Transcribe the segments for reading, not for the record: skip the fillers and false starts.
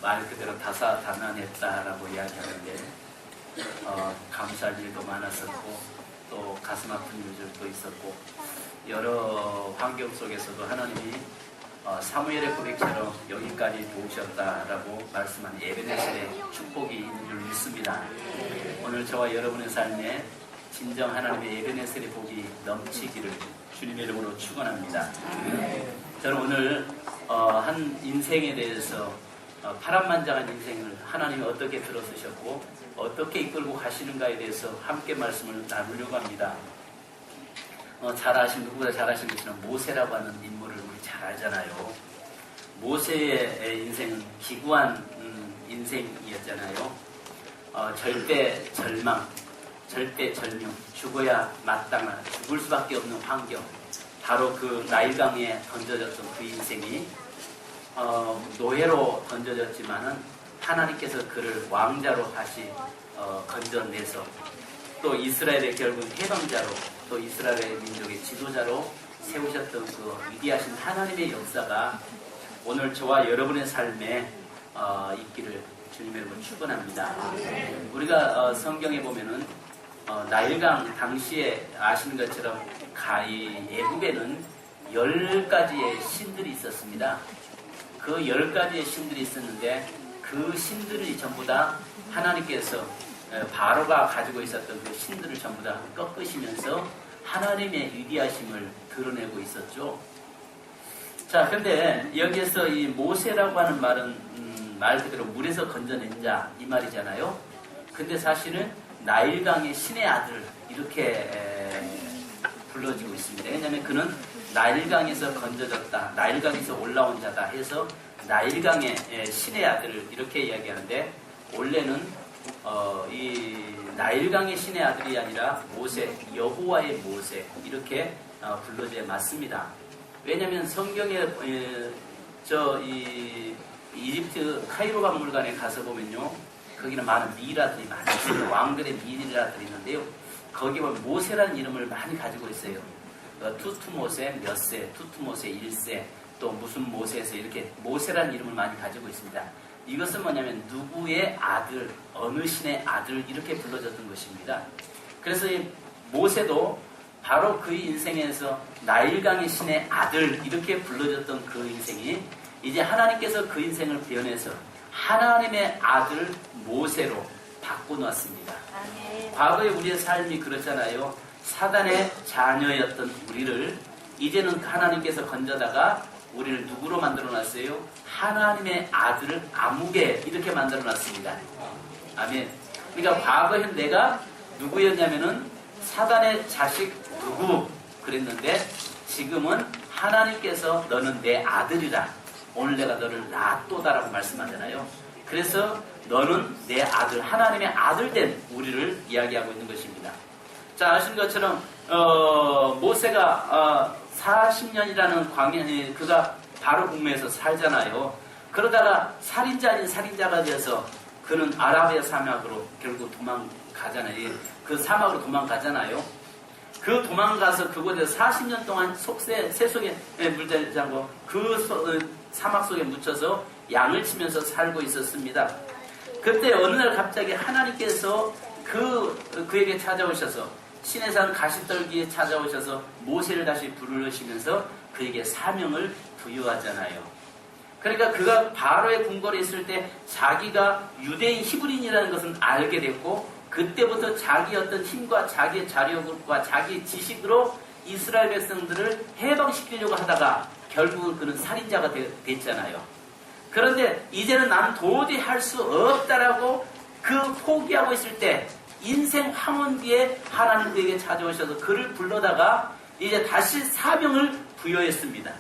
말 그대로 다사다난했다라고 이야기하는데 감사할 일도 많았었고 또 가슴 아픈 일들도 있었고 여러 환경 속에서도 하나님이 사무엘의 고백처럼 여기까지 도우셨다라고 말씀한 에베네셀의 축복이 있는 줄 믿습니다. 오늘 저와 여러분의 삶에 진정 하나님의 에베네셀의 복이 넘치기를 주님의 이름으로 축원합니다. 저는 오늘 한 인생에 대해서 파란만장한 인생을 하나님이 어떻게 들어서셨고 어떻게 이끌고 가시는가에 대해서 함께 말씀을 나누려고 합니다. 누구보다 잘 아시는 것처럼 모세라고 하는 인물을 우리 잘 알잖아요. 모세의 인생은 기구한 인생이었잖아요. 절대 절망, 절대 절명, 죽어야 마땅한, 죽을 수밖에 없는 환경, 바로 그 나일강에 던져졌던 그 인생이 노예로 던져졌지만은 하나님께서 그를 왕자로 다시 건져내서 또 이스라엘의 결국 해방자로 또 이스라엘의 민족의 지도자로 세우셨던 그 위대하신 하나님의 역사가 오늘 저와 여러분의 삶에 있기를 주님의 이름으로 축원합니다. 우리가 성경에 보면은 나일강 당시에 아시는 것처럼 애굽에는 10가지의 신들이 있었습니다. 그 10가지의 신들이 있었는데 그 신들이 전부 다 하나님께서 바로가 가지고 있었던 그 신들을 전부 다 꺾으시면서 하나님의 위대하심을 드러내고 있었죠. 자, 근데 여기에서 이 모세라고 하는 말은 말 그대로 물에서 건져낸 자 이 말이잖아요. 근데 사실은 나일강의 신의 아들 이렇게 불러지고 있습니다. 왜냐하면 그는 나일강에서 건져졌다, 나일강에서 올라온 자다 해서 나일강의 신의 아들을 이렇게 이야기하는데 원래는 이 나일강의 신의 아들이 아니라 모세, 여호와의 모세 이렇게 불러져야 맞습니다. 왜냐하면 성경에 이 이집트 카이로 박물관에 가서 보면요, 거기는 많은 미이라들이 많이 있어요. 왕들의 미이라들이 있는데요, 거기 보면 모세라는 이름을 많이 가지고 있어요. 투투모세 몇 세, 투투모세 1세, 또 무슨 모세에서 이렇게 모세라는 이름을 많이 가지고 있습니다. 이것은 뭐냐면 누구의 아들, 어느 신의 아들 이렇게 불러졌던 것입니다. 그래서 이 모세도 바로 그 인생에서 나일강의 신의 아들 이렇게 불러졌던 그 인생이 이제 하나님께서 그 인생을 변해서 하나님의 아들 모세로 바꿔놨습니다. 과거에 우리의 삶이 그렇잖아요. 사단의 자녀였던 우리를 이제는 하나님께서 건져다가 우리를 누구로 만들어놨어요? 하나님의 아들을 아무개 이렇게 만들어놨습니다. 아멘. 그러니까 과거에 내가 누구였냐면은 사단의 자식 누구 그랬는데 지금은 하나님께서 너는 내 아들이라, 오늘 내가 너를 낳았도다라고 말씀하잖아요. 그래서 너는 내 아들, 하나님의 아들 된 우리를 이야기하고 있는 것입니다. 자, 아시는 것처럼 모세가 40년이라는 광야, 그가 바로 국내에서 살잖아요. 그러다가 살인자 아닌 살인자가 되어서 그는 아라비아 사막으로 결국 도망가잖아요. 그 사막으로 도망가잖아요. 그 도망가서 그곳에서 40년 동안 새 속에 물들지 않고 그 사막 속에 묻혀서 양을 치면서 살고 있었습니다. 그때 어느 날 갑자기 하나님께서 그에게 찾아오셔서 시내산 가시떨기에 찾아오셔서 모세를 다시 부르시면서 그에게 사명을 부여하잖아요. 그러니까 그가 바로의 궁궐에 있을 때 자기가 유대인 히브리인이라는 것은 알게 됐고 그때부터 자기 어떤 힘과 자기의 자력과 자기의 지식으로 이스라엘 백성들을 해방시키려고 하다가 결국은 그는 살인자가 됐잖아요. 그런데 이제는 나는 도저히 할 수 없다라고 포기하고 있을 때 인생 황혼기에 하나님 그에게 찾아오셔서 그를 불러다가 이제 다시 사명을 부여했습니다.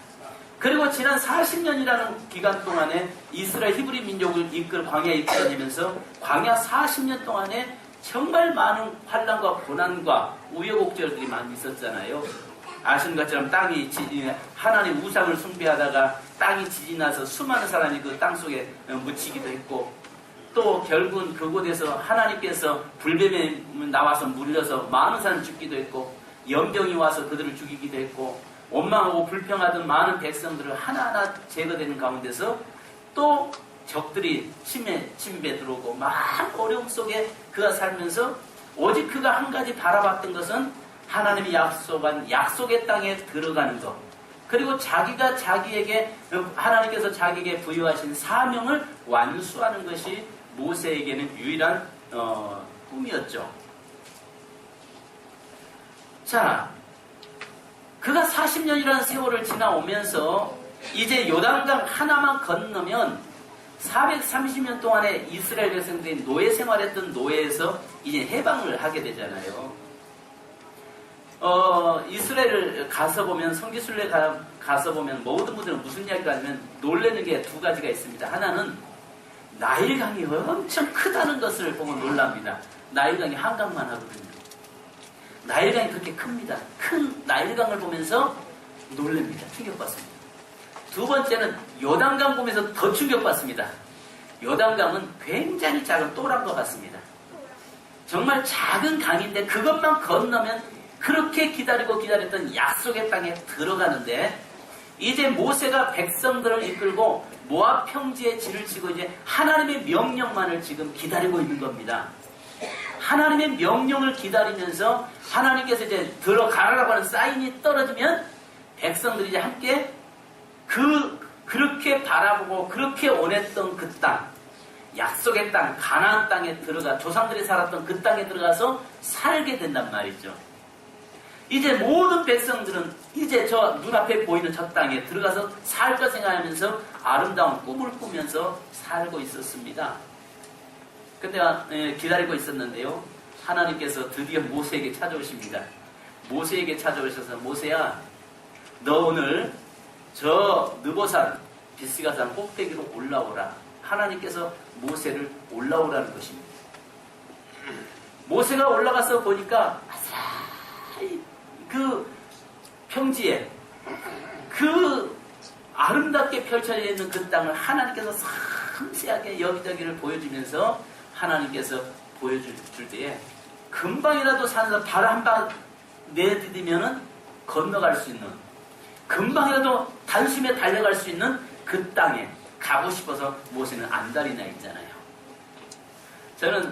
그리고 지난 40년이라는 기간 동안에 이스라엘 히브리 민족을 광야에 이끌어내면서 광야 40년 동안에 정말 많은 환난과 고난과 우여곡절들이 많이 있었잖아요. 아시는 것처럼 하나님 우상을 숭배하다가 땅이 지진이 나서 수많은 사람이 그 땅 속에 묻히기도 했고, 또 결국은 그곳에서 하나님께서 불뱀에 나와서 물려서 많은 사람이 죽기도 했고, 연병이 와서 그들을 죽이기도 했고, 원망하고 불평하던 많은 백성들을 하나하나 제거되는 가운데서 또 적들이 침배 들어오고 막 어려움 속에 그가 살면서 오직 그가 한 가지 바라봤던 것은 하나님이 약속한 약속의 땅에 들어가는 것, 그리고 자기가 하나님께서 자기에게 부여하신 사명을 완수하는 것이 모세에게는 유일한 꿈이었죠. 자, 그가 40년이라는 세월을 지나오면서 이제 요단강 하나만 건너면 430년 동안에 이스라엘 백성들이 노예 생활했던 노예에서 이제 해방을 하게 되잖아요. 이스라엘을 가서 보면, 성지순례 가서 보면 모든 분들은 무슨 이야기가 하냐면 놀라는 게 두 가지가 있습니다. 하나는 나일강이 엄청 크다는 것을 보고 놀랍니다. 나일강이 한강만 하거든요. 나일강이 그렇게 큽니다. 큰 나일강을 보면서 놀랍니다. 충격받습니다. 두 번째는 요단강 보면서 더 충격받습니다. 요단강은 굉장히 작은 또랑과 같습니다. 정말 작은 강인데 그것만 건너면 그렇게 기다렸던 약속의 땅에 들어가는데, 이제 모세가 백성들을 이끌고 모압 평지에 진을 치고 이제 하나님의 명령만을 지금 기다리고 있는 겁니다. 하나님의 명령을 기다리면서 하나님께서 이제 들어가라고 하는 사인이 떨어지면 백성들이 이제 함께 그렇게 바라보고 그렇게 원했던 그 땅, 약속의 땅, 가나안 땅에 조상들이 살았던 그 땅에 들어가서 살게 된단 말이죠. 이제 모든 백성들은 이제 저 눈앞에 보이는 저 땅에 들어가서 살까 생각하면서 아름다운 꿈을 꾸면서 살고 있었습니다. 근데 기다리고 있었는데요, 하나님께서 드디어 모세에게 찾아오십니다. 모세에게 찾아오셔서, 모세야, 너 오늘 저 느보산 비스가산 꼭대기로 올라오라. 하나님께서 모세를 올라오라는 것입니다. 모세가 올라가서 보니까 그 평지에 그 아름답게 펼쳐져 있는 그 땅을 하나님께서 섬세하게 여기저기를 보여주면서 하나님께서 보여줄 때에 금방이라도 산에서 발 한 방 내디디면은 건너갈 수 있는, 금방이라도 단숨에 달려갈 수 있는 그 땅에 가고 싶어서 모세는 안달이 나 있잖아요.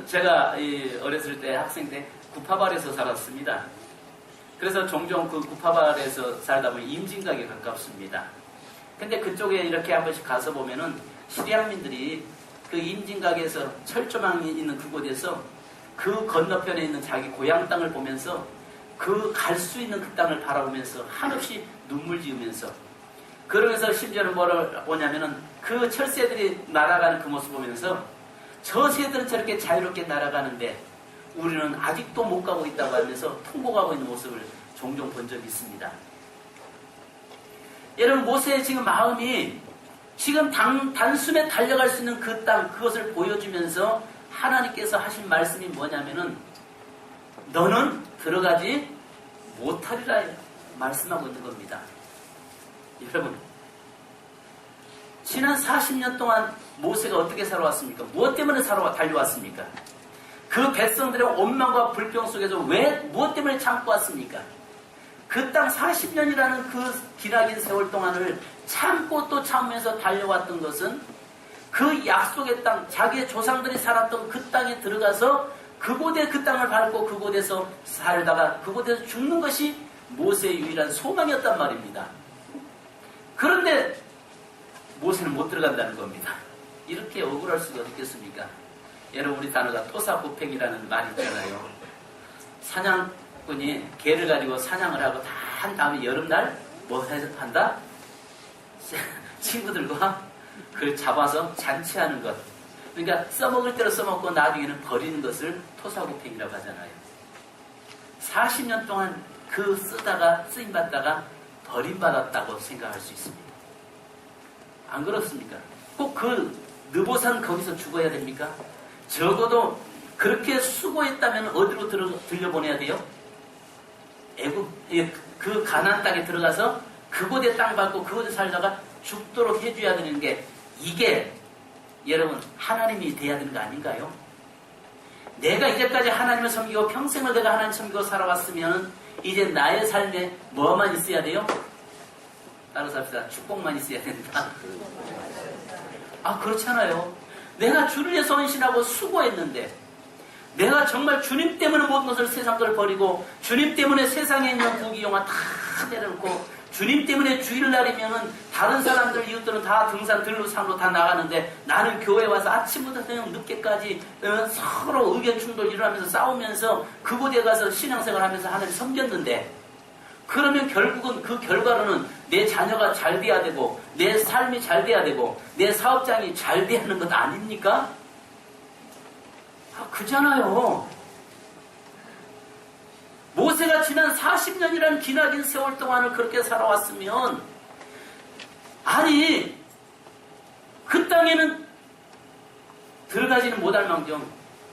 제가 어렸을 때 학생 때 구파발에서 살았습니다. 그래서 종종 그 구파발에서 살다 보면 임진각에 가깝습니다. 근데 그쪽에 이렇게 한 번씩 가서 보면은 시리아민들이 그 임진각에서 철조망이 있는 그곳에서 그 건너편에 있는 자기 고향 땅을 보면서 그 갈 수 있는 그 땅을 바라보면서 한없이 눈물 지으면서, 그러면서 심지어는 뭐를 보냐면은 그 철새들이 날아가는 그 모습 보면서 저 새들은 저렇게 자유롭게 날아가는데 우리는 아직도 못 가고 있다고 하면서 통곡하고 있는 모습을 종종 본 적이 있습니다. 여러분, 모세의 지금 마음이 지금 단숨에 달려갈 수 있는 그 땅, 그것을 보여주면서 하나님께서 하신 말씀이 뭐냐면은 너는 들어가지 못하리라 말씀하고 있는 겁니다. 여러분, 지난 40년 동안 모세가 어떻게 살아왔습니까? 무엇 때문에 달려왔습니까? 그 백성들의 원망과 불평 속에서 무엇 때문에 참고 왔습니까? 그 땅 40년이라는 그 기나긴 세월 동안을 참고 또 참으면서 달려왔던 것은 그 약속의 땅, 자기의 조상들이 살았던 그 땅에 들어가서 그곳에 그 땅을 밟고 그곳에서 살다가 그곳에서 죽는 것이 모세의 유일한 소망이었단 말입니다. 그런데 모세는 못 들어간다는 겁니다. 이렇게 억울할 수가 없겠습니까? 여러분, 우리 단어가 토사구팽이라는 말이 있잖아요. 사냥꾼이 개를 가지고 사냥을 하고 다 한 다음에 여름날 뭐 한다? 친구들과 그걸 잡아서 잔치하는 것. 그러니까 써먹을 대로 써먹고 나중에는 버리는 것을 토사구팽이라고 하잖아요. 40년 동안 그 쓰임받다가 버림받았다고 생각할 수 있습니다. 안 그렇습니까? 꼭 그 느보산 거기서 죽어야 됩니까? 적어도 그렇게 수고했다면 어디로 들려보내야 돼요? 그 가나안 땅에 들어가서 그곳에 땅 밟고 그곳에 살다가 죽도록 해줘야 되는 게, 이게 여러분 하나님이 돼야 되는 거 아닌가요? 내가 이제까지 하나님을 섬기고 평생을 내가 하나님 섬기고 살아왔으면 이제 나의 삶에 뭐만 있어야 돼요? 따로 삽시다. 축복만 있어야 된다. 그렇잖아요. 내가 주를 위해서 헌신하고 수고했는데, 내가 정말 주님 때문에 모든 것을 세상 걸 버리고, 주님 때문에 세상에 있는 부귀영화 다 내려놓고, 주님 때문에 주일날이면은 다른 사람들, 이웃들은 다 등산, 들로 산으로 다 나가는데, 나는 교회 와서 아침부터 그냥 늦게까지 서로 의견 충돌 일어나면서 싸우면서 그곳에 가서 신앙생활 하면서 하나님 섬겼는데, 그러면 결국은 그 결과로는 내 자녀가 잘 돼야 되고, 내 삶이 잘 돼야 되고, 내 사업장이 잘 돼야 하는 것 아닙니까? 그잖아요. 모세가 지난 40년이라는 기나긴 세월 동안을 그렇게 살아왔으면, 아니, 그 땅에는 들어가지는 못할 망정,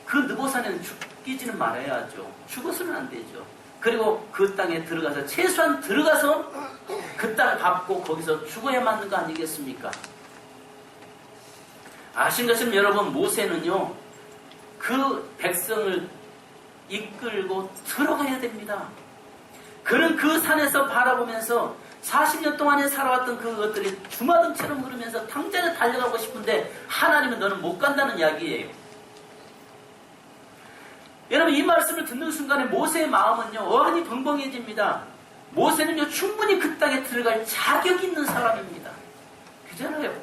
그 느보산에는 죽이지는 말아야죠. 죽어서는 안 되죠. 그리고 그 땅에 들어가서, 최소한 들어가서 그 땅 밟고 거기서 죽어야 맞는 거 아니겠습니까? 아신 것처럼 여러분, 모세는요, 그 백성을 이끌고 들어가야 됩니다. 그는 그 산에서 바라보면서 40년 동안에 살아왔던 그것들이 주마등처럼 흐르면서 당장에 달려가고 싶은데, 하나님은 너는 못 간다는 이야기예요. 여러분, 이 말씀을 듣는 순간에 모세의 마음은요, 어안이 벙벙해집니다. 모세는요, 충분히 그 땅에 들어갈 자격이 있는 사람입니다. 그잖아요.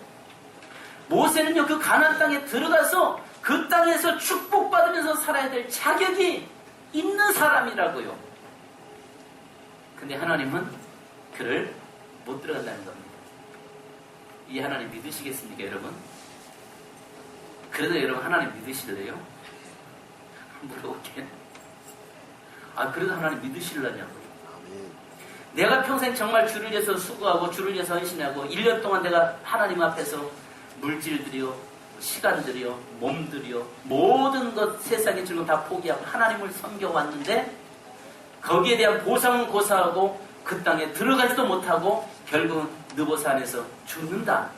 모세는요, 그 가나안 땅에 들어가서 그 땅에서 축복받으면서 살아야 될 자격이 있는 사람이라고요. 근데 하나님은 그를 못 들어간다는 겁니다. 이 하나님 믿으시겠습니까, 여러분? 그래도 여러분, 하나님 믿으실래요? 물어볼게요. 그래도 하나님 믿으실라냐고요. 내가 평생 정말 주를 위해서 수고하고 주를 위해서 헌신하고 1년 동안 내가 하나님 앞에서 물질들이요, 시간들이요, 몸들이요, 모든 것, 세상의 즐거움 다 포기하고 하나님을 섬겨왔는데, 거기에 대한 보상은 고사하고 그 땅에 들어가지도 못하고 결국은 느보산에서 죽는다.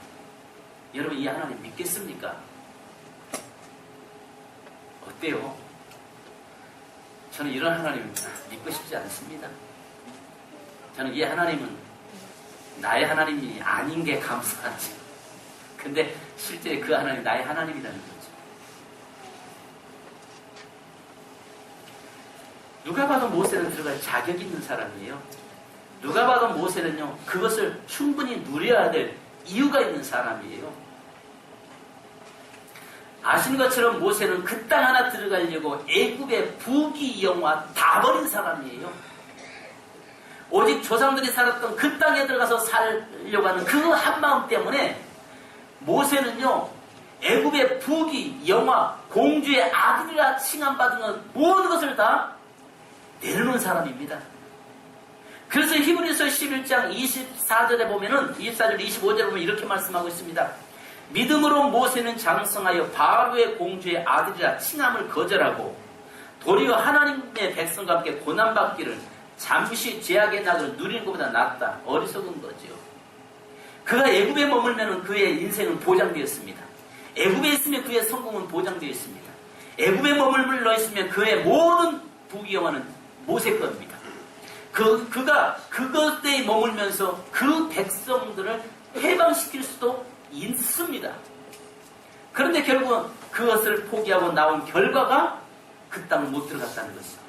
여러분, 이 하나님 믿겠습니까? 어때요? 저는 이런 하나님 믿고 싶지 않습니다. 저는 이 하나님은 나의 하나님이 아닌 게 감사하지. 근데 실제 그 하나님, 나의 하나님이라는 거죠. 누가 봐도 모세는 들어갈 자격 있는 사람이에요. 누가 봐도 모세는요, 그것을 충분히 누려야 될 이유가 있는 사람이에요. 아시는 것처럼 모세는 그 땅 하나 들어가려고 애굽의 부귀 영화 다 버린 사람이에요. 오직 조상들이 살았던 그 땅에 들어가서 살려고 하는 그 한마음 때문에 모세는요, 애굽의 부귀 영화 공주의 아들이라 칭함받은 것, 모든 것을 다 내려놓은 사람입니다. 그래서 히브리서 11장 24절에 보면은, 24절 25절에 보면 이렇게 말씀하고 있습니다. 믿음으로 모세는 장성하여 바로의 공주의 아들이라 칭함을 거절하고 도리어 하나님의 백성과 함께 고난받기를 잠시 죄악의 낙을 누리는 것보다 낫다. 어리석은 거죠. 그가 애굽에 머물면 그의 인생은 보장되었습니다. 애굽에 있으면 그의 성공은 보장되어 있습니다. 애굽에 머물러 있으면 그의 모든 부귀영화는 모세 겁니다. 그가 그것에 머물면서 그 백성들을 해방시킬 수도 있습니다. 그런데 결국은 그것을 포기하고 나온 결과가 그 땅을 못 들어갔다는 것이죠.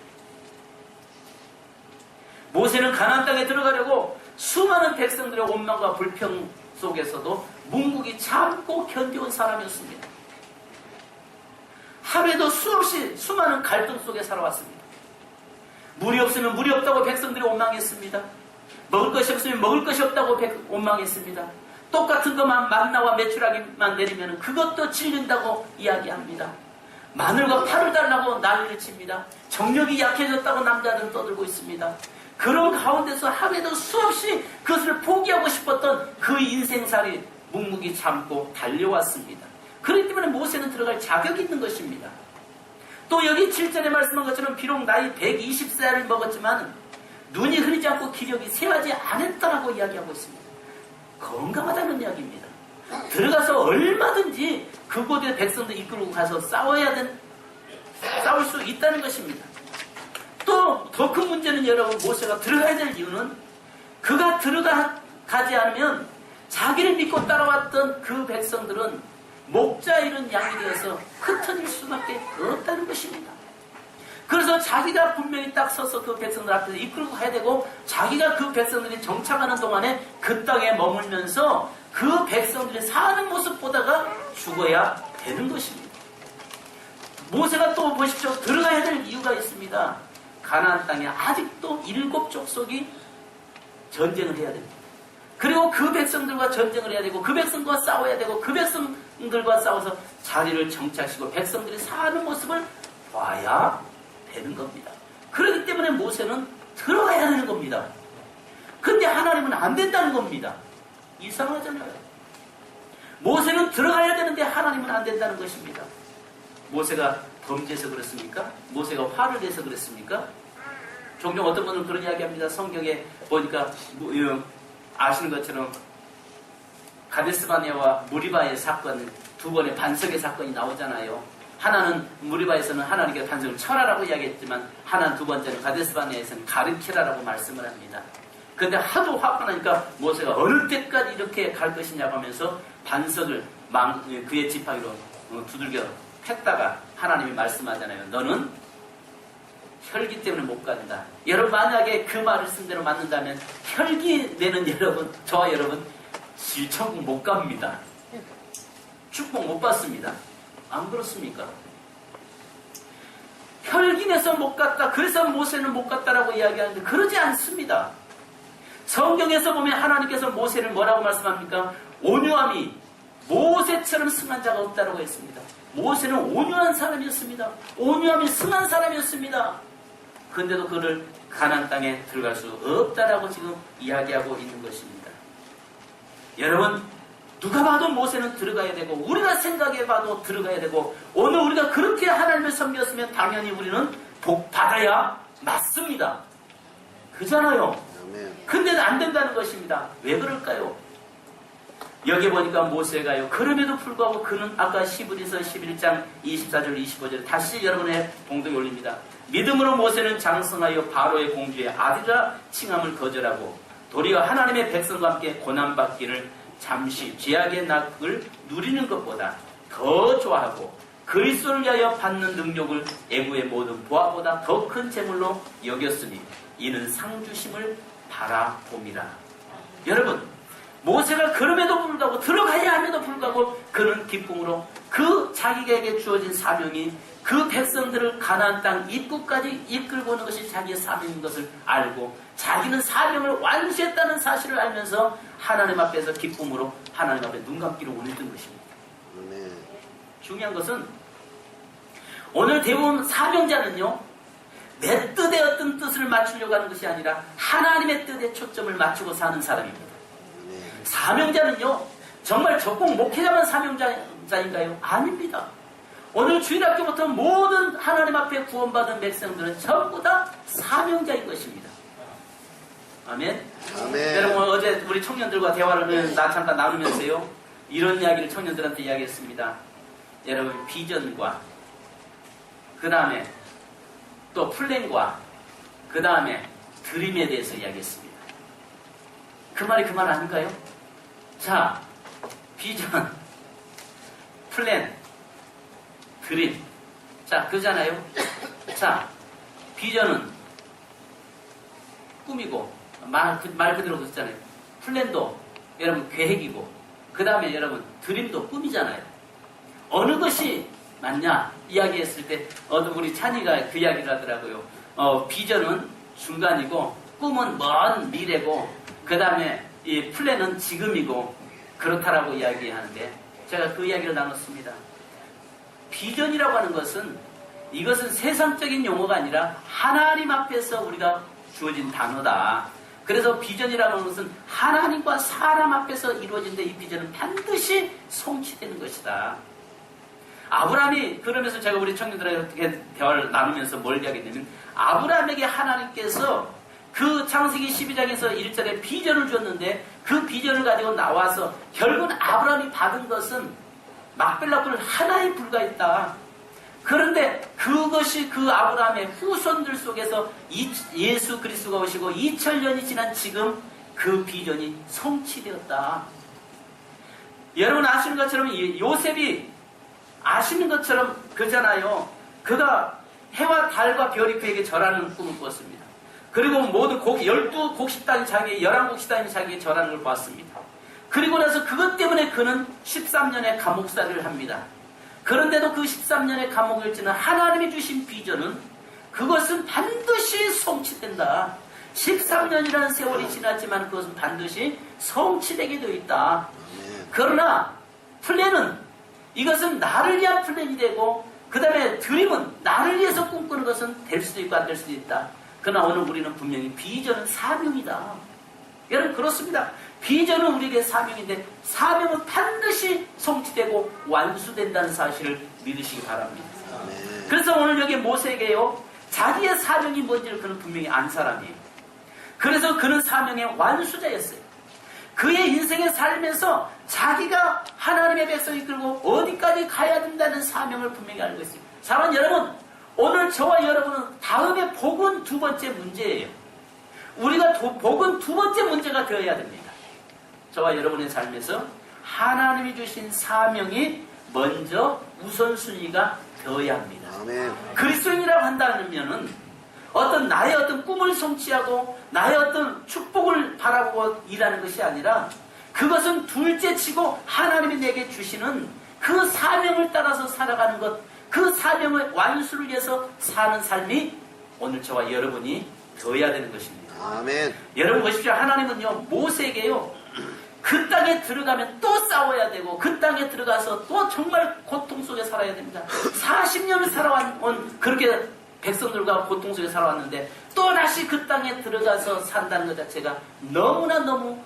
모세는 가나안 땅에 들어가려고 수많은 백성들의 원망과 불평 속에서도 묵묵히 참고 견뎌온 사람이었습니다. 하루에도 수없이 수많은 갈등 속에 살아왔습니다. 물이 없으면 물이 없다고 백성들이 원망했습니다. 먹을 것이 없으면 먹을 것이 없다고 원망했습니다. 똑같은 것만 만나와 메추라기만 내리면 그것도 질린다고 이야기합니다. 마늘과 파를 달라고 난리를 칩니다. 정력이 약해졌다고 남자들은 떠들고 있습니다. 그런 가운데서 하루에도 수없이 그것을 포기하고 싶었던 그 인생살이 묵묵히 참고 달려왔습니다. 그렇기 때문에 모세는 들어갈 자격이 있는 것입니다. 또 여기 7절에 말씀한 것처럼 비록 나이 120살을 먹었지만 눈이 흐리지 않고 기력이 쇠하지 않았다라고 이야기하고 있습니다. 건강하다는 이야기입니다. 들어가서 얼마든지 그곳의 백성들 이끌고 가서 싸울 수 있다는 것입니다. 또 더 큰 문제는 여러분, 모세가 들어가야 될 이유는 그가 들어가지 않으면 자기를 믿고 따라왔던 그 백성들은 목자 이런 양이 되어서 흩어질 수밖에 없다는 것입니다. 그래서 자기가 분명히 딱 서서 그 백성들 앞에서 이끌고 가야 되고 자기가 그 백성들이 정착하는 동안에 그 땅에 머물면서 그 백성들이 사는 모습 보다가 죽어야 되는 것입니다. 모세가 또 보십시오. 들어가야 될 이유가 있습니다. 가나안 땅에 아직도 7 족속이 전쟁을 해야 됩니다. 그리고 그 백성들과 전쟁을 해야 되고 그 백성과 싸워야 되고 그 백성들과 싸워서 자리를 정착시키고 백성들이 사는 모습을 봐야 되는 겁니다. 그렇기 때문에 모세는 들어가야 되는 겁니다. 근데 하나님은 안 된다는 겁니다. 이상하잖아요. 모세는 들어가야 되는데 하나님은 안 된다는 것입니다. 모세가 범죄해서 그렇습니까? 모세가 화를 내서 그랬습니까? 종종 어떤 분은 그런 이야기합니다. 성경에 보니까 아시는 것처럼 가데스바네아와 무리바의 사건, 두 번의 반석의 사건이 나오잖아요. 하나는 무리바에서는 하나님께서 반석을 철하라고 이야기했지만 하나는 두 번째는 가데스바네아에서는 가르치라라고 말씀을 합니다. 그런데 하도 화가 나니까 모세가 어느 때까지 이렇게 갈 것이냐고 하면서 반석을 그의 지팡이로 두들겨 팼다가 하나님이 말씀하잖아요. 너는 혈기 때문에 못 간다. 여러분 만약에 그 말을 쓴 대로 맞는다면 혈기 내는 여러분, 저와 여러분 천국 못 갑니다. 축복 못 받습니다. 안 그렇습니까? 혈기 내서 못 갔다. 그래서 모세는 못 갔다라고 이야기하는데 그러지 않습니다. 성경에서 보면 하나님께서 모세를 뭐라고 말씀합니까? 온유함이 모세처럼 승한 자가 없다라고 했습니다. 모세는 온유한 사람이었습니다. 온유함이 승한 사람이었습니다. 근데도 그를 가나안 땅에 들어갈 수 없다라고 지금 이야기하고 있는 것입니다. 여러분 누가 봐도 모세는 들어가야 되고 우리가 생각해봐도 들어가야 되고 오늘 우리가 그렇게 하나님을 섬겼으면 당연히 우리는 복 받아야 맞습니다. 그잖아요. 근데는 안 된다는 것입니다. 왜 그럴까요? 여기 보니까 모세가요. 그럼에도 불구하고 그는 아까 히브리서 11장 24절 25절 다시 여러분의 봉독에 올립니다. 믿음으로 모세는 장성하여 바로의 공주의 아들이라 칭함을 거절하고 도리어 하나님의 백성과 함께 고난받기를 잠시 죄악의 낙을 누리는 것보다 더 좋아하고 그리스도를 위하여 받는 능력을 애구의 모든 보화보다 더 큰 재물로 여겼으니 이는 상주심을 바라봄이라. 여러분 모세가 그럼에도 불구하고 들어가야 함에도 불구하고 그는 기쁨으로 그 자기에게 주어진 사명이 그 백성들을 가나안 땅 입구까지 이끌고 오는 것이 자기의 사명인 것을 알고 자기는 사명을 완수했다는 사실을 알면서 하나님 앞에서 기쁨으로 하나님 앞에 눈 감기를 원했던 것입니다. 중요한 것은 오늘 대부분 사명자는요 내 뜻에 어떤 뜻을 맞추려고 하는 것이 아니라 하나님의 뜻에 초점을 맞추고 사는 사람입니다. 사명자는요 정말 적공 목회자만 사명자인가요? 아닙니다. 오늘 주일학교부터 모든 하나님 앞에 구원받은 백성들은 전부 다 사명자인 것입니다. 아멘. 아멘. 여러분 어제 우리 청년들과 대화를 잠깐 나누면서요 이런 이야기를 청년들한테 이야기했습니다. 여러분 비전과 그 다음에 또 플랜과 그 다음에 드림에 대해서 이야기했습니다. 그 말이 그 말 아닌가요? 자, 비전, 플랜, 드림. 자, 그잖아요. 자, 비전은 꿈이고 말 그대로 그렇잖아요. 플랜도 여러분 계획이고 그 다음에 여러분 드림도 꿈이잖아요. 어느 것이 맞냐 이야기했을 때 우리 찬이가 그 이야기를 하더라고요. 비전은 중간이고 꿈은 먼 미래고 그 다음에 이 플랜은 지금이고 그렇다라고 이야기하는데 제가 그 이야기를 나눴습니다. 비전이라고 하는 것은 이것은 세상적인 용어가 아니라 하나님 앞에서 우리가 주어진 단어다. 그래서 비전이라고 하는 것은 하나님과 사람 앞에서 이루어진데 이 비전은 반드시 성취되는 것이다. 아브라함이 그러면서 제가 우리 청년들에게 대화를 나누면서 뭘 이야기했냐면 아브라함에게 하나님께서 그 창세기 12장에서 1절에 비전을 줬는데 그 비전을 가지고 나와서 결국은 아브라함이 받은 것은 막벨라뿔 하나에 불과했다. 그런데 그것이 그 아브라함의 후손들 속에서 예수 그리스도가 오시고 2000년이 지난 지금 그 비전이 성취되었다. 여러분 아시는 것처럼 요셉이 아시는 것처럼 그잖아요. 그가 해와 달과 별이 그에게 절하는 꿈을 꿨습니다. 그리고 모두 12곡식단이 자기의 11곡식단이 자기에게 절하는 걸 봤습니다. 그리고 나서 그것 때문에 그는 13년의 감옥살이를 합니다. 그런데도 그 13년의 감옥을 지는 하나님이 주신 비전은 그것은 반드시 성취된다. 13년이라는 세월이 지났지만 그것은 반드시 성취되게 되어 있다. 그러나 플랜은 이것은 나를 위한 플랜이 되고 그 다음에 드림은 나를 위해서 꿈꾸는 것은 될 수도 있고 안 될 수도 있다. 그러나 오늘 우리는 분명히 비전은 사명이다. 여러분 그렇습니다. 비전은 우리에게 사명인데 사명은 반드시 성취되고 완수된다는 사실을 믿으시기 바랍니다. 그래서 오늘 여기 모세에게요 자기의 사명이 뭔지를 그는 분명히 안 사람이에요. 그래서 그는 사명의 완수자였어요. 그의 인생의 삶에서 자기가 하나님의 백성을 이끌고 어디까지 가야 된다는 사명을 분명히 알고 있어요. 사랑하는 여러분, 오늘 저와 여러분은 다음에 복은 두 번째 문제예요. 우리가 복은 두 번째 문제가 되어야 됩니다. 저와 여러분의 삶에서 하나님이 주신 사명이 먼저 우선순위가 되어야 합니다. 아멘. 그리스도인이라고 한다면은 나의 어떤 꿈을 성취하고 나의 어떤 축복을 바라보고 일하는 것이 아니라 그것은 둘째치고 하나님이 내게 주시는 그 사명을 따라서 살아가는 것, 그 사명의 완수를 위해서 사는 삶이 오늘 저와 여러분이 되어야 되는 것입니다. 아멘. 여러분 보십시오. 하나님은요 모세에게요 그 땅에 들어가면 또 싸워야 되고 그 땅에 들어가서 또 정말 고통 속에 살아야 됩니다. 40년을 살아온 그렇게 백성들과 고통 속에 살아왔는데 또다시 그 땅에 들어가서 산다는 것 자체가 너무나 너무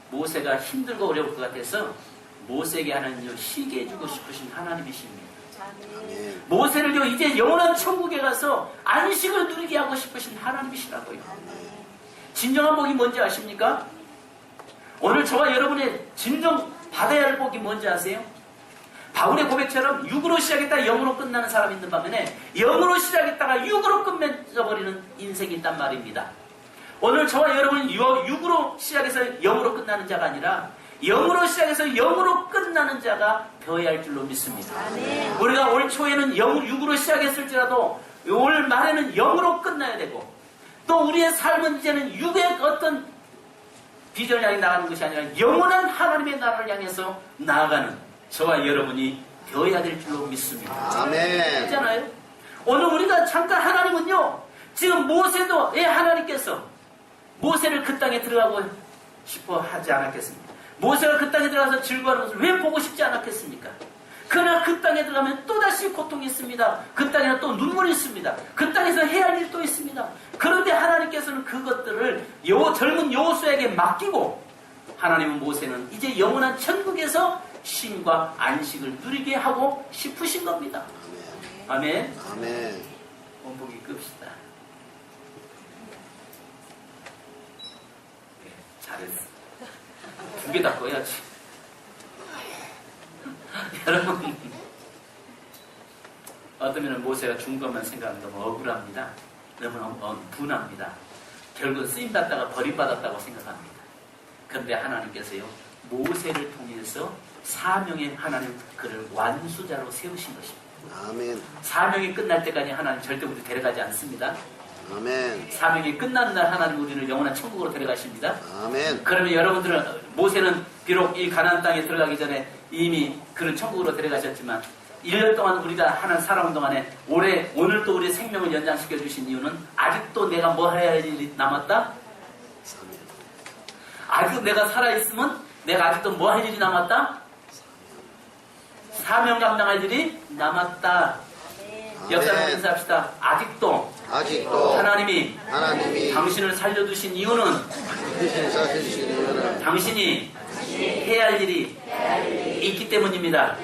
모세가 힘들고 어려울 것 같아서 모세에게 하나님을 쉬게 해주고 싶으신 하나님이십니다. 아멘. 모세를요 이제 영원한 천국에 가서 안식을 누리게 하고 싶으신 하나님이시라고요. 진정한 복이 뭔지 아십니까? 오늘 저와 여러분의 진정 받아야 할 복이 뭔지 아세요? 바울의 고백처럼 육으로 시작했다가 영으로 끝나는 사람이 있는 반면에 영으로 시작했다가 육으로 끝맺어버리는 인생이 있단 말입니다. 오늘 저와 여러분은 육으로 시작해서 영으로 끝나는 자가 아니라 영으로 시작해서 영으로 끝나는 자가 되어야 할 줄로 믿습니다. 우리가 올 초에는 육으로 시작했을지라도 올 말에는 영으로 끝나야 되고 또 우리의 삶은 이제는 육의 어떤 비전을 향해 나가는 것이 아니라 영원한 하나님의 나라를 향해서 나아가는 저와 여러분이 되어야 될 줄로 믿습니다. 아멘. 그렇잖아요. 오늘 우리가 잠깐 하나님은요 지금 모세도 하나님께서 모세를 그 땅에 들어가고 싶어 하지 않았겠습니까? 모세가 그 땅에 들어가서 즐거워하는 것을 왜 보고 싶지 않았겠습니까? 그러나 그 땅에 들어가면 또다시 고통이 있습니다. 그 땅에는 또 눈물이 있습니다. 그 땅에서 해야 할 일도 있습니다. 그런데 하나님께서는 그것들을 젊은 여호수아에게 맡기고 하나님은 모세는 이제 영원한 천국에서 쉼과 안식을 누리게 하고 싶으신 겁니다. 아멘. 아멘. 원복이 끕시다. 네, 잘했어. 두 개 다 꺼야지. 여러분, 어쩌면 모세가 죽은 것만 생각하면 너무 억울합니다. 너무 분합니다. 결국 쓰임받다가 버림받았다고 생각합니다. 그런데 하나님께서요, 모세를 통해서 사명의 하나님 그를 완수자로 세우신 것입니다. 아멘. 사명이 끝날 때까지 하나님 절대 우리 데려가지 않습니다. 아멘. 사명이 끝나는 날 하나님 우리를 영원한 천국으로 데려가십니다. 아멘. 그러면 여러분들은 모세는 비록 이 가나안 땅에 들어가기 전에 이미 그를 천국으로 데려가셨지만 1년 동안 우리가 하나님 살아온 동안에 오늘 또 우리의 생명을 연장시켜 주신 이유는 아직도 내가 뭐 해야 할 일이 남았다? 아직도 내가 살아있으면 내가 아직도 뭐 할 일이 남았다? 사명 감당할 일이 남았다. 역사를 인사합시다. 아직도 하나님이 당신을 살려두신 이유는 당신이 해야 할 일이 있기 때문입니다.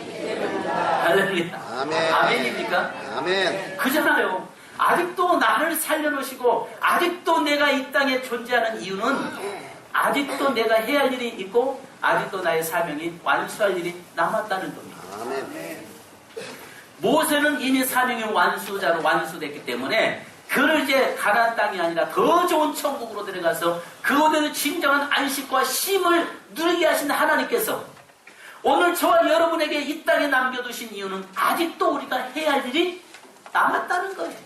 할렐루야. 아멘. 아멘입니까? 아멘. 그잖아요. 아직도 나를 살려놓으시고 아직도 내가 이 땅에 존재하는 이유는 아직도 내가 해야 할 일이 있고 아직도 나의 사명이 완수할 일이 남았다는 겁니다. 아멘. 모세는 이미 사명의 완수자로 완수됐기 때문에 그를 이제 가나안 땅이 아니라 더 좋은 천국으로 데려가서 그곳에서 진정한 안식과 쉼을 누리게 하신 하나님께서 오늘 저와 여러분에게 이 땅에 남겨두신 이유는 아직도 우리가 해야 할 일이 남았다는 거예요.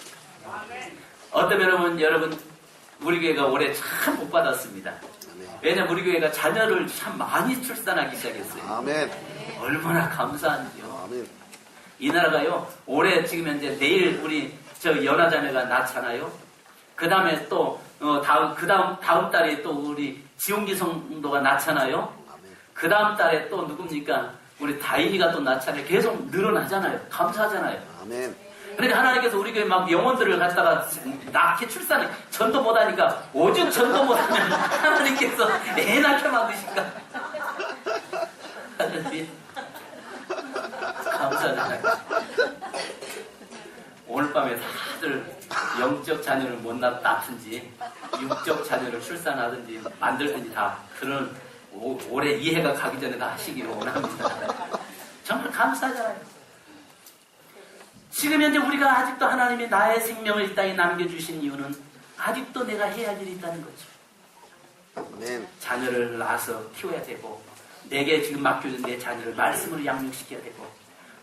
어떤 여러분 우리 교회가 올해 참 복 받았습니다. 왜냐면 우리 교회가 자녀를 참 많이 출산하기 시작했어요. 아멘. 얼마나 감사한지요. 아멘. 이 나라가요, 올해 지금 현재 내일 우리 저 연하자매가 낳잖아요. 그 다음에 또 다음 달에 또 우리 지용기 성도가 낳잖아요. 그 다음 달에 또 누굽니까? 우리 다인이가 또 낳잖아요. 계속 늘어나잖아요. 감사하잖아요. 아멘. 그러니까 하나님께서 우리 교회 막 영혼들을 갖다가 낳게 출산해 전도 못하니까 오죽 전도 못하면 하나님께서 애 낳게 만드실까? 감사하잖아요. 오늘 밤에 다들 영적 자녀를 못 낳든지 육적 자녀를 출산하든지 만들든지 다 그런 올해 이해가 가기 전에 다 하시기를 원합니다. 정말 감사하잖아요. 지금 현재 우리가 아직도 하나님이 나의 생명을 이 땅에 남겨주신 이유는 아직도 내가 해야 할 일이 있다는 거죠. 아멘. 자녀를 낳아서 키워야 되고, 내게 지금 맡겨준 내 자녀를 말씀으로 양육시켜야 되고,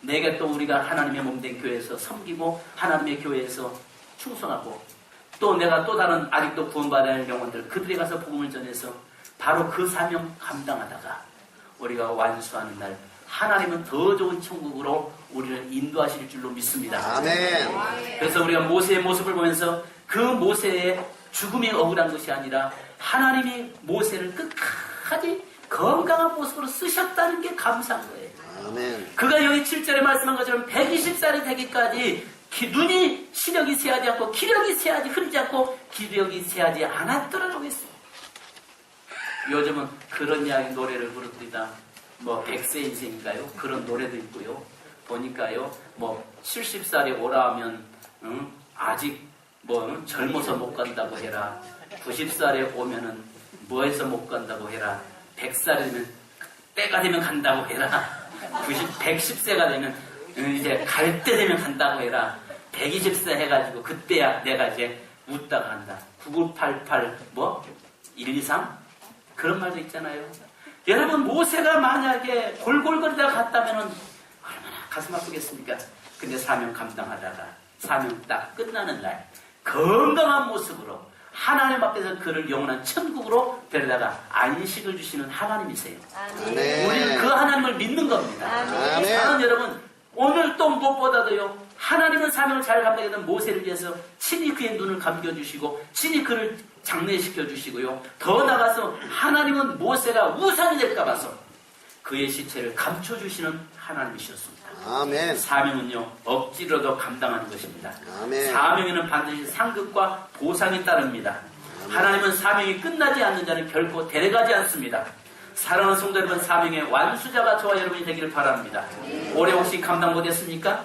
내게 또 우리가 하나님의 몸된 교회에서 섬기고 하나님의 교회에서 충성하고, 또 내가 또 다른 아직도 구원받아야 할 영혼들 그들에 가서 복음을 전해서 바로 그 사명 감당하다가 우리가 완수하는 날 하나님은 더 좋은 천국으로 우리를 인도하실 줄로 믿습니다. 아멘. 그래서 우리가 모세의 모습을 보면서 그 모세의 죽음이 억울한 것이 아니라 하나님이 모세를 끝까지 건강한 모습으로 쓰셨다는 게 감사한 거예요. 아멘. 그가 여기 7절에 말씀한 것처럼 120살이 되기까지 눈이 시력이 새하지 않고 기력이 새하지 흐르지 않고 기력이 새하지 않았더라고 했어요. 요즘은 그런 이야기 노래를 부릅니다. 뭐 100세 인생인가요? 그런 노래도 있고요. 보니까요, 뭐 70살이 오라 하면 아직 뭐 젊어서 못 간다고 해라. 90살에 오면은 뭐해서 못 간다고 해라. 100살이 되면 때가 되면 간다고 해라. 110세가 되면 이제 갈 때 되면 간다고 해라. 120세 해가지고 그때야 내가 이제 웃다가 간다. 9988 뭐 123 그런 말도 있잖아요. 여러분 모세가 만약에 골골거리다가 갔다면은 얼마나 가슴 아프겠습니까? 근데 사명 감당하다가 사명 딱 끝나는 날 건강한 모습으로 하나님 앞에서 그를 영원한 천국으로 데려다가 안식을 주시는 하나님이세요. 아멘. 우리는 그 하나님을 믿는 겁니다. 아멘. 사랑하는 여러분, 오늘 또 무엇보다도요, 하나님은 사명을 잘 감당했던 모세를 위해서 친히 그의 눈을 감겨주시고 친히 그를 장례시켜 주시고요. 더 나아가서 하나님은 모세가 우상이 될까 봐서 그의 시체를 감춰주시는 하나님이셨습니다. 아멘. 사명은요, 억지로도 감당하는 것입니다. 아멘. 사명에는 반드시 상급과 보상이 따릅니다. 하나님은 사명이 끝나지 않는 자는 결코 데려가지 않습니다. 사랑하는 성도 여러분, 사명의 완수자가 저와 여러분이 되기를 바랍니다. 올해 혹시 감당 못했습니까?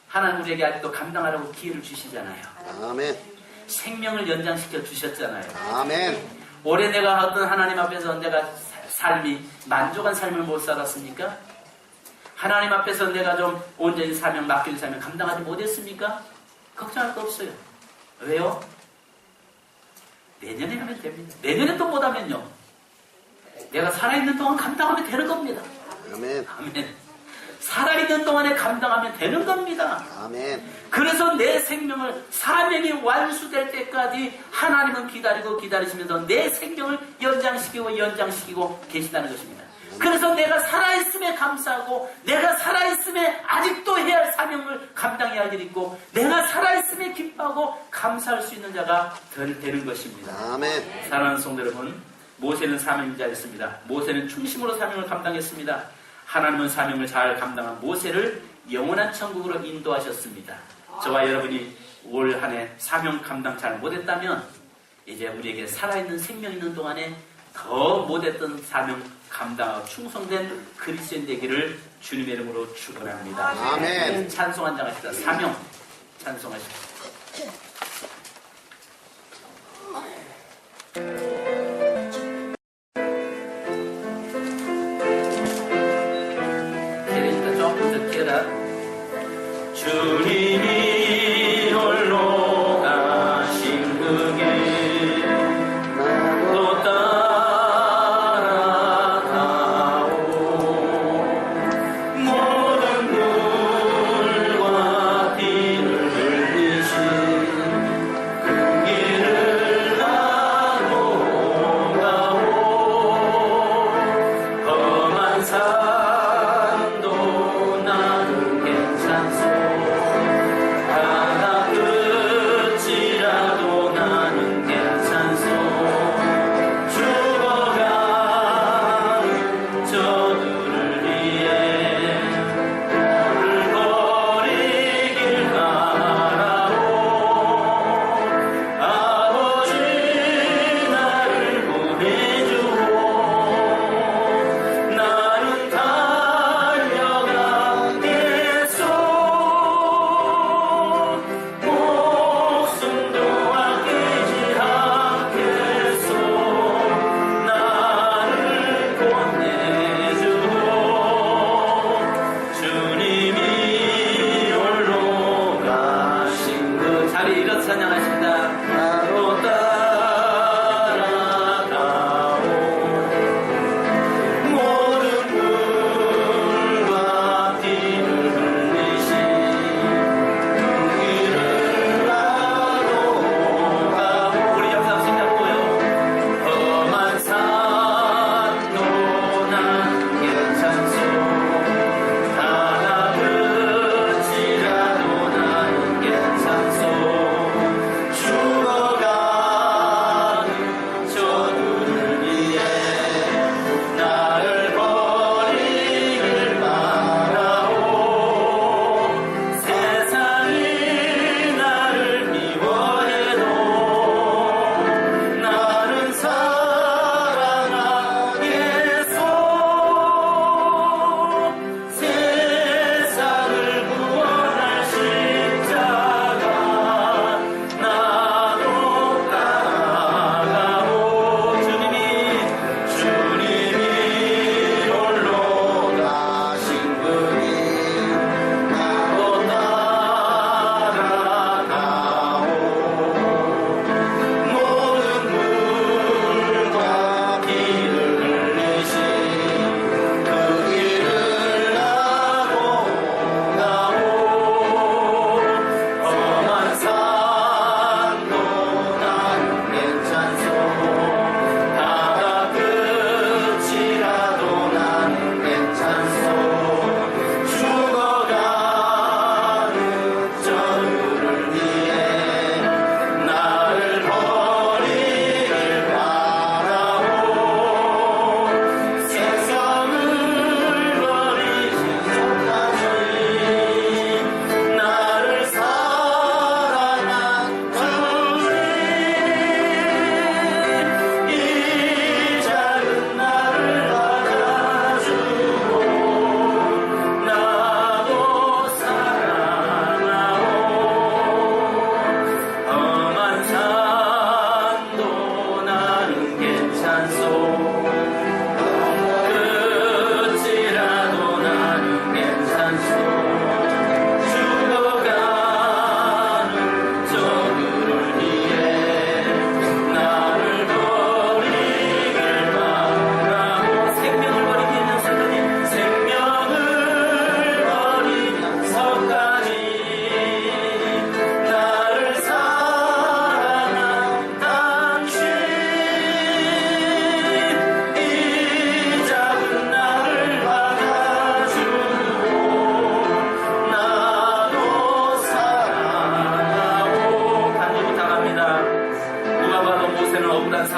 하나님 우리에게 아직도 감당하라고 기회를 주시잖아요. 아멘. 생명을 연장시켜 주셨잖아요. 아멘. 올해 내가 어떤 하나님 앞에서 내가 삶이 만족한 삶을 못 살았습니까? 하나님 앞에서 내가 좀 온전히 사명, 맡겨진 사명 감당하지 못했습니까? 걱정할 거 없어요. 왜요? 내년에 하면 됩니다. 내년에 또 못하면요, 내가 살아있는 동안 감당하면 되는 겁니다. 아멘. 아멘. 살아있는 동안에 감당하면 되는 겁니다. 아멘. 그래서 내 생명을 사명이 완수될 때까지 하나님은 기다리고 기다리시면서 내 생명을 연장시키고 계시다는 것입니다. 그래서 내가 살아있음에 감사하고 내가 살아있음에 아직도 해야 할 사명을 감당해야 할 일이 있고 내가 살아있음에 기뻐하고 감사할 수 있는 자가 되는 것입니다. 아멘. 사랑하는 성도 여러분, 모세는 사명자였습니다. 모세는 충심으로 사명을 감당했습니다. 하나님은 사명을 잘 감당한 모세를 영원한 천국으로 인도하셨습니다. 저와 여러분이 올 한 해 사명 감당 잘 못했다면 이제 우리에게 살아있는 생명 있는 동안에 더 못했던 사명 감당하고 충성된 그리스도인 되기를 주님의 이름으로 축원합니다. 아멘. 찬송 한 장 하시다. 사명 찬송하시다. 주님이 홀로 가신 그 길 또 따라가오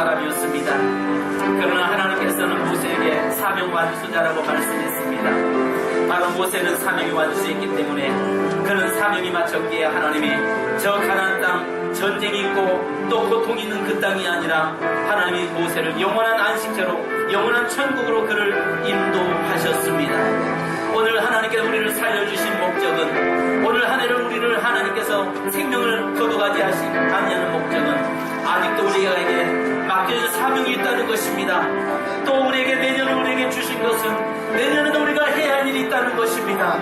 사람이었습니다. 그러나 하나님께서는 모세에게 사명 완수자라고 말씀했습니다. 바로 모세는 사명이 완수했기 때문에 그는 사명이 마쳤기에 하나님이 저 가나안 땅 전쟁이 있고 또 고통이 있는 그 땅이 아니라 하나님이 모세를 영원한 안식처로 영원한 천국으로 그를 인도하셨습니다. 오늘 하나님께서 우리를 살려주신 목적은, 오늘 한 해를 우리를 하나님께서 생명을 거두가지 아니하는 목적은 아직도 우리에게 맡겨진 사명이 있다는 것입니다. 또 우리에게 내년을 우리에게 주신 것은 내년에도 우리가 해야 할 일이 있다는 것입니다.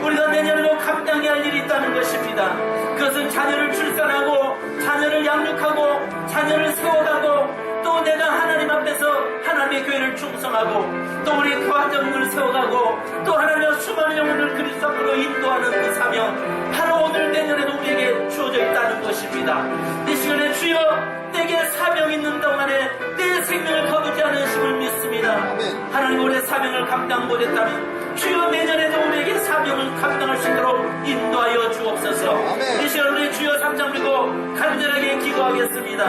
우리가 내년에도 감당해야 할 일이 있다는 것입니다. 그것은 자녀를 출산하고 자녀를 양육하고 자녀를 세워가고 또 내가 하나님 앞에서 하나님의 교회를 충성하고 또 우리 가정을 세워가고 또 하나님의 수많은 영혼을 그리스도 앞으로 인도하는 그 사명, 바로 오늘 내년에도 우리에게 주어져 있다는 것입니다. 이 시간에 주여 내게 사명이 있는 동안에 내 생명을 거두지 않으심을 믿습니다. 하나님 올해 사명을 감당 못했다면 주여 내년에도 우리에게 사명을 감당할 수 있도록 인도하여 주옵소서. 이 시간 우리 주여 삼장 들고 간절하게 기도하겠습니다.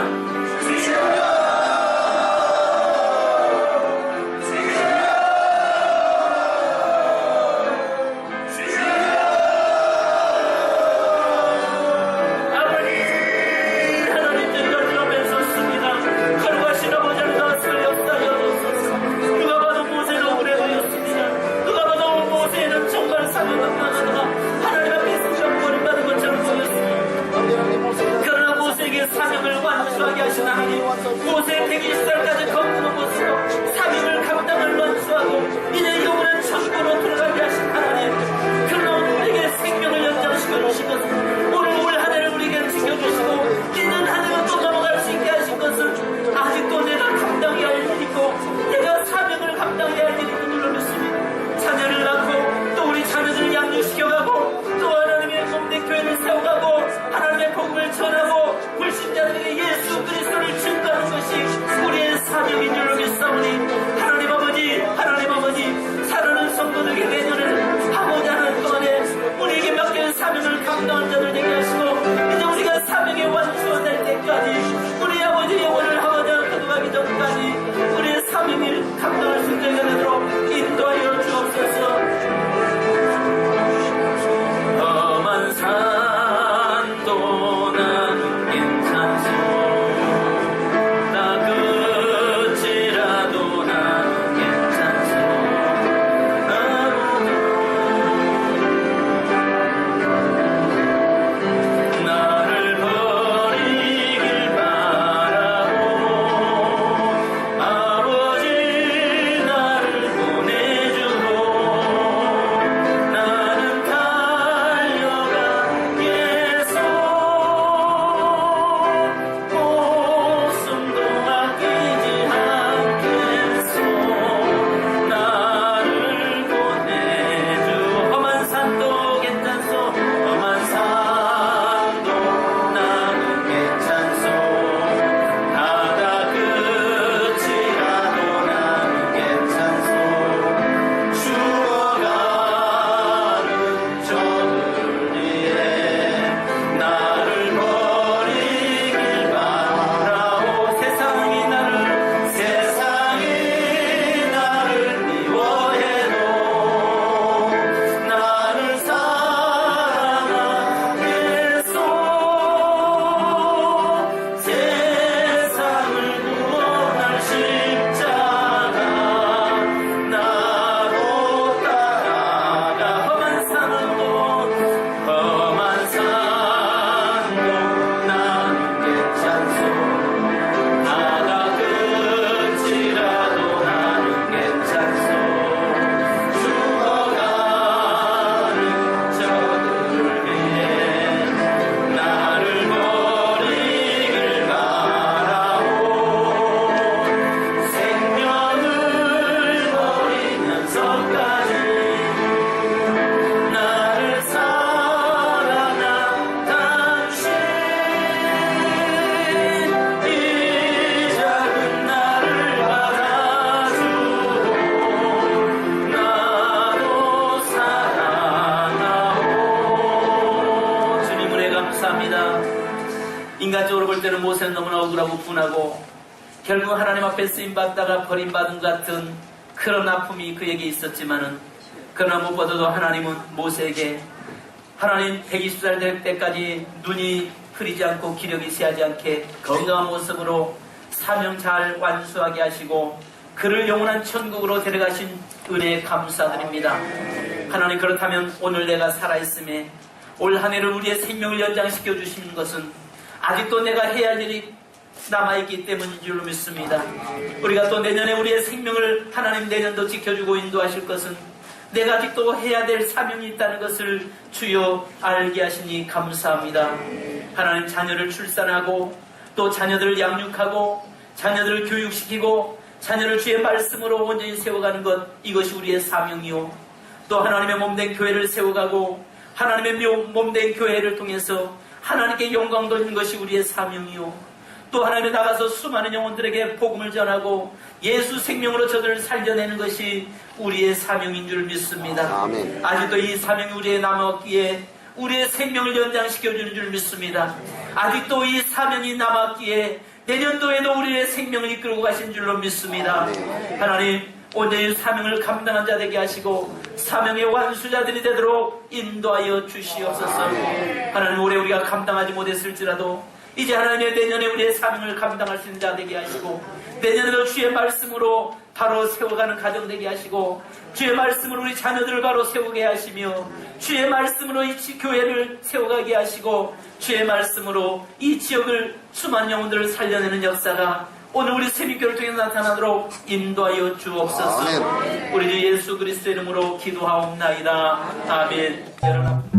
사명을 완수하게 하신 하나님, 모세 120살까지 거꾸는 모습으로 사명을 감당을 완수하고 이제 영원한 천국으로 들어가게 하신 하나님, 그러나 우리에게 생명을 연장시켜 주신 것은 오늘 올 한 해를 우리에게 지켜주시고 있는 한 해가 또 넘어갈 수 있게 하신 것은 아직도 내가 감당해야 할 일이 있고 내가 사명을 감당해야 할 일이 있는 줄로 믿습니다. 자녀를 낳고 또 우리 자녀들을 양육시켜가고 또 하나님의 공대 교회를 세워가고 하나님의 복음을 전하고 불신자들에게 예수 그리스도를 증거하는 것이 우리의 사명인 줄로 믿사오니 하나님 아버지 사랑하는 성도들에게 내년을 하고자 하는 동안에 우리에게 맡겨진 사명을 감당한 자들 되게 하시고 이제 우리가 사명의 완수가 될 때까지 우리 아버지 영혼을 하고자 거듭하기 전까지 우리의 사명을 감당할 수 있게 되도록 인도하여 주옵소서. 험한 산도 나는 괜찮소, 나 끝이라도 나는 괜찮소. 나를 버리길 바라고 아버지 나를 보내주고 나는 달려가겠소. 목숨도 아끼지 않겠소. 나를 보내주. 험한 산도 괜찮소, 험한 산도 나는 괜찮소. 바다 끝이라도 나는 괜찮소. 죽어가는 저들 위해 나를 버리길 바라오. 세상이 나를 미워해도 나를 사랑하겠소. 세상을 구원할 십자가 나로 따라가. 험한 산도 나는 괜찮소. 바다 끝이라도 나는 괜찮소. 죽어가는 저들 위해 나를 버리길 바라오. 생명을 버리면서까지 나를 사랑한 당신, 이 작은 나를 받아주고 나도 사랑하오. 주님 은혜 감사합니다. 인간적으로 볼 때는 모세는 너무나 억울하고 분하고 결국 하나님 앞에 쓰임받다가 버림받은 것 같은 그런 아픔이 그에게 있었지만은 그러나 무엇보다도 하나님은 모세에게 하나님 120살 될 때까지 눈이 흐리지 않고 기력이 쇠하지 않게 건강한 모습으로 사명 잘 완수하게 하시고 그를 영원한 천국으로 데려가신 은혜에 감사드립니다. 하나님, 그렇다면 오늘 내가 살아있음에 올 한 해를 우리의 생명을 연장시켜 주시는 것은 아직도 내가 해야 할 일이 남아있기 때문인 줄로 믿습니다. 우리가 또 내년에 우리의 생명을 하나님 내년도 지켜주고 인도하실 것은 내가 아직도 해야 될 사명이 있다는 것을 주여 알게 하시니 감사합니다. 하나님, 자녀를 출산하고 또 자녀들을 양육하고 자녀들을 교육시키고 자녀를 주의 말씀으로 온전히 세워가는 것, 이것이 우리의 사명이요. 또 하나님의 몸된 교회를 세워가고 하나님의 몸된 교회를 통해서 하나님께 영광 돌리는 것이 우리의 사명이요. 또 하나님에 나가서 수많은 영혼들에게 복음을 전하고 예수 생명으로 저들을 살려내는 것이 우리의 사명인 줄 믿습니다. 아멘. 아직도 이 사명이 우리의 남았기에 우리의 생명을 연장시켜주는 줄 믿습니다. 아직도 이 사명이 남았기에 내년도에도 우리의 생명을 이끌고 가신 줄로 믿습니다. 하나님, 온전히 사명을 감당한 자 되게 하시고 사명의 완수자들이 되도록 인도하여 주시옵소서. 하나님, 올해 우리가 감당하지 못했을지라도 이제 하나님의 내년에 우리의 사명을 감당할 수 있는 자 되게 하시고 내년에도 주의 말씀으로 바로 세워가는 가정 되게 하시고 주의 말씀으로 우리 자녀들을 바로 세우게 하시며 주의 말씀으로 이 교회를 세워가게 하시고 주의 말씀으로 이 지역을 수많은 영혼들을 살려내는 역사가 오늘 우리 세미교를 통해 나타나도록 인도하여 주옵소서. 아멘. 우리 주 예수 그리스도의 이름으로 기도하옵나이다. 아멘. 여러분.